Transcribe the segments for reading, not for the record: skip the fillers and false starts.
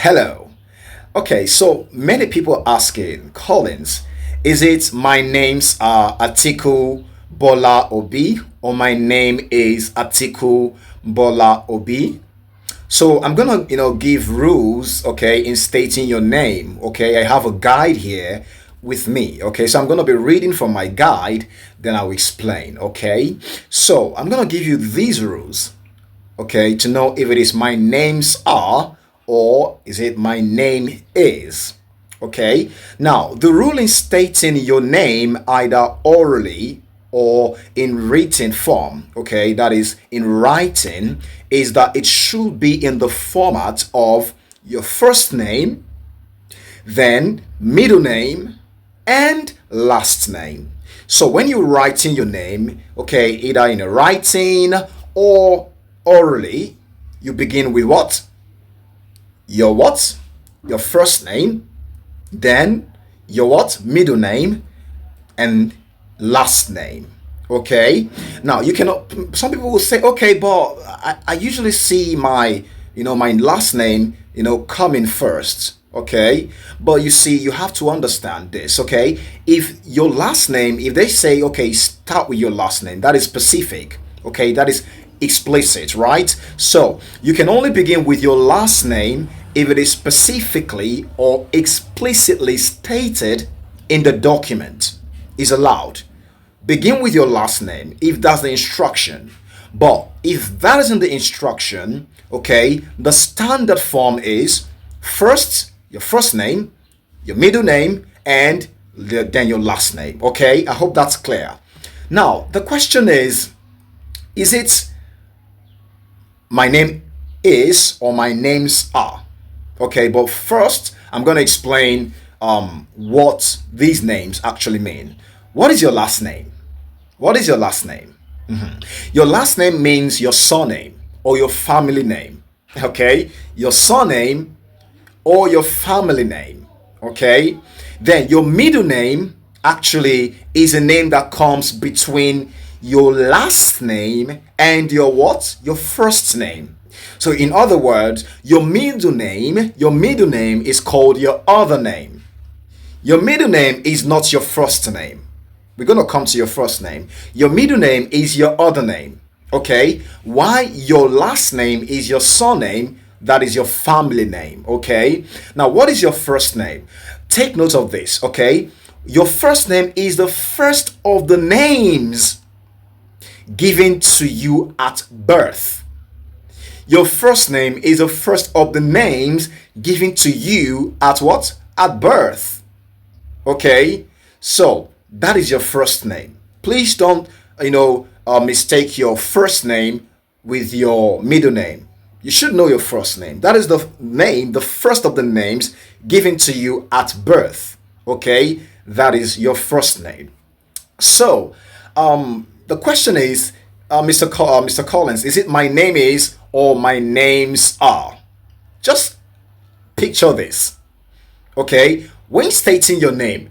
Hello. Okay, so many people asking, Collins, is it my names are Atiku, Bola, Obi, or my name is Atiku, Bola, Obi? So I'm gonna, give rules, okay, in stating your name. Okay, I have a guide here with me. Okay, so I'm gonna be reading from my guide, then I'll explain. Okay, so I'm gonna give you these rules, okay, to know if it is my names are or is it my name is. Okay, now the rule in stating your name either orally or in written form, okay, that is in writing, is that it should be in the format of your first name, then middle name, and last name. So when you're writing your name, okay, either in a writing or orally, you begin with what? Your what? Your first name, then your what? Middle name, and last name. Okay. Now you cannot. Some people will say, okay, but I usually see my last name, coming first. Okay. But you see, you have to understand this. Okay. If your last name, if they say, okay, start with your last name, that is specific. Okay. That is explicit, right? So you can only begin with your last name if it is specifically or explicitly stated in the document. Is allowed. Begin with your last name if that's the instruction. But if that isn't the instruction, okay, the standard form is first your first name, your middle name, and then your last name. Okay, I hope that's clear. Now the question is it my name is or my names are? Okay, but first I'm going to explain what these names actually mean. What is your last name? What is your last name? Your last name means your surname or your family name. Okay, your surname or your family name. Okay, then your middle name actually is a name that comes between your last name and your what? Your first name. So in other words, your middle name is called your other name. Your middle name is not your first name. We're going to come to your first name. Your middle name is your other name. Okay? Why your last name is your surname, that is your family name. Okay? Now, what is your first name? Take note of this. Okay? Your first name is the first of the names given to you at birth. Your first name is the first of the names given to you at what? At birth. Okay? So, that is your first name. Please don't, mistake your first name with your middle name. You should know your first name. That is the name, the first of the names given to you at birth. Okay? That is your first name. So, the question is, Mr. Collins, is it my name is or my names are? Just picture this. Okay? When stating your name,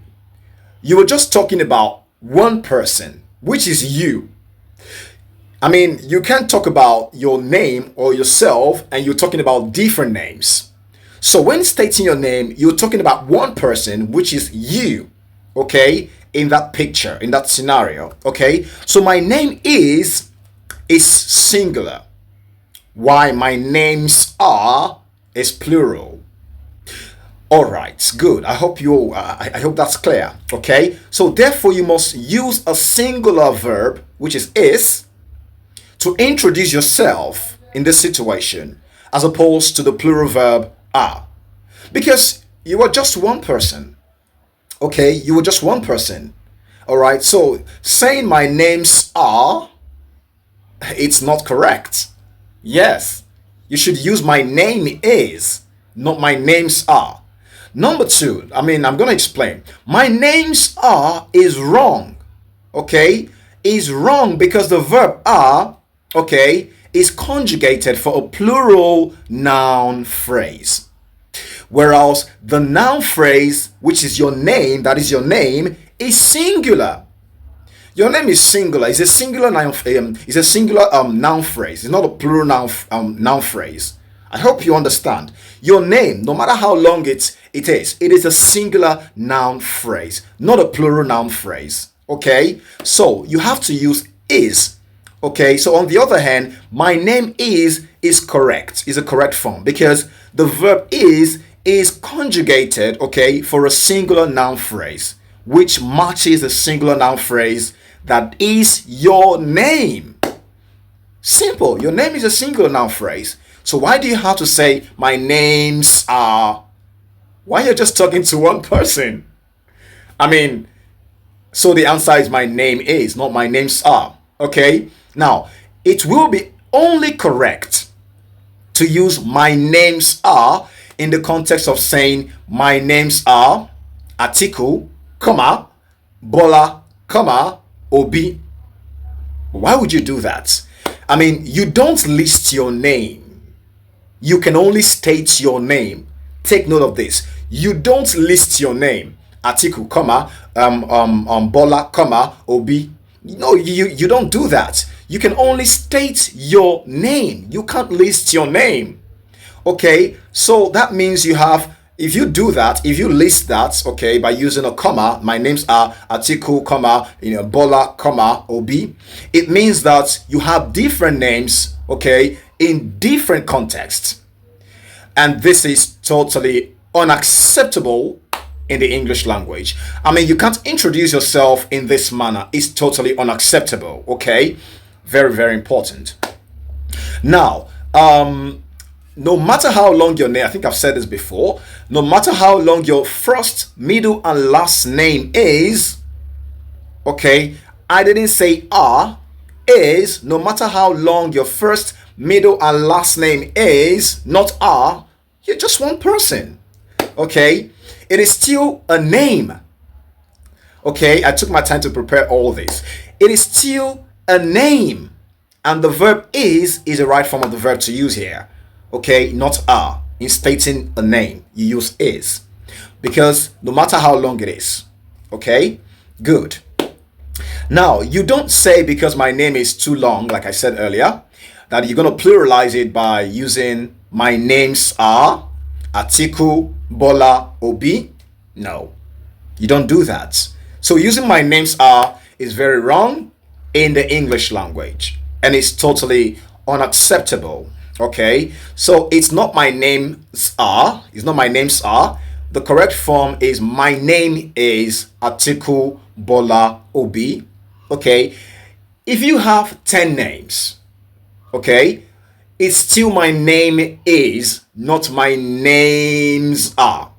you were just talking about one person, which is you. I mean, you can't talk about your name or yourself and you're talking about different names. So when stating your name, you're talking about one person, which is you. Okay? In that picture, in that scenario. Okay? So my name is singular. Why my names are is plural. All right, good. I hope that's clear. Okay, so therefore you must use a singular verb, which is, to introduce yourself in this situation, as opposed to the plural verb are, because you are just one person. Okay, you were just one person. All right, so saying my names are, it's not correct. Yes, you should use my name is, not my names are. Number two, I'm going to explain. My names are is wrong. Okay? Is wrong because the verb are, okay, is conjugated for a plural noun phrase. Whereas the noun phrase, which is your name, that is your name, is singular. Your name is singular. It's a singular noun. It's a singular noun phrase. It's not a plural noun phrase. I hope you understand. Your name, no matter how long it is a singular noun phrase, not a plural noun phrase. Okay, so you have to use is. Okay, so on the other hand, my name is correct, is a correct form because the verb is conjugated, okay, for a singular noun phrase, which matches the singular noun phrase that is your name. Simple. Your name is a singular noun phrase. So why do you have to say my names are? Why you're just talking to one person? I mean, so the answer is my name is, not my names are. Okay? Now, it will be only correct to use my names are in the context of saying my names are Atiku, comma, Bola, comma, Obi. Why would you do that? I mean, you don't list your name. You can only state your name. Take note of this. You don't list your name. Atiku, comma, Bola, comma, Obi. No, you don't do that. You can only state your name. You can't list your name. Okay, so that means you have, if you do that, if you list that, okay, by using a comma, my names are Atiku, comma, Bola, comma, Obi, it means that you have different names, okay, in different contexts. And this is totally unacceptable in the English language. I mean, you can't introduce yourself in this manner. It's totally unacceptable, okay? Very, very important. Now, no matter how long your name, I think I've said this before, no matter how long your first, middle, and last name is, okay, I didn't say are, is, no matter how long your first, middle, and last name is, not are, you're just one person, okay? It is still a name, okay? I took my time to prepare all this. It is still a name, and the verb is the right form of the verb to use here. Okay, not are. In stating a name, you use is. Because no matter how long it is. Okay, good. Now, you don't say because my name is too long, like I said earlier, that you're going to pluralize it by using my names are Atiku, Bola, Obi. No, you don't do that. So using my names are is very wrong in the English language. And it's totally unacceptable. Okay, so it's not my names are. It's not my names are. The correct form is my name is Atiku, Bola, Obi. Okay, if you have 10 names, okay, it's still my name is, not my names are.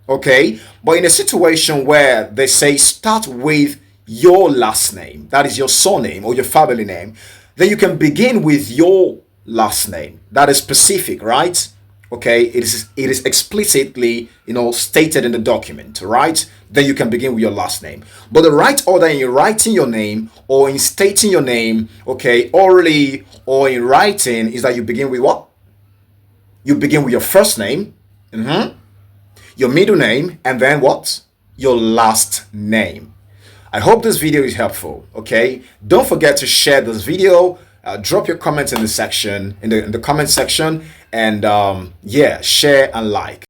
Okay, but in a situation where they say start with your last name, that is your surname or your family name, then you can begin with your last name. That is specific, right? Okay, it is explicitly, stated in the document, right? Then you can begin with your last name. But the right order in writing your name or in stating your name, okay, orally or in writing, is that you begin with what? You begin with your first name, your middle name, and then what? Your last name. I hope this video is helpful, okay? Don't forget to share this video. Drop your comments in the section, in the comment section, and yeah, share and like.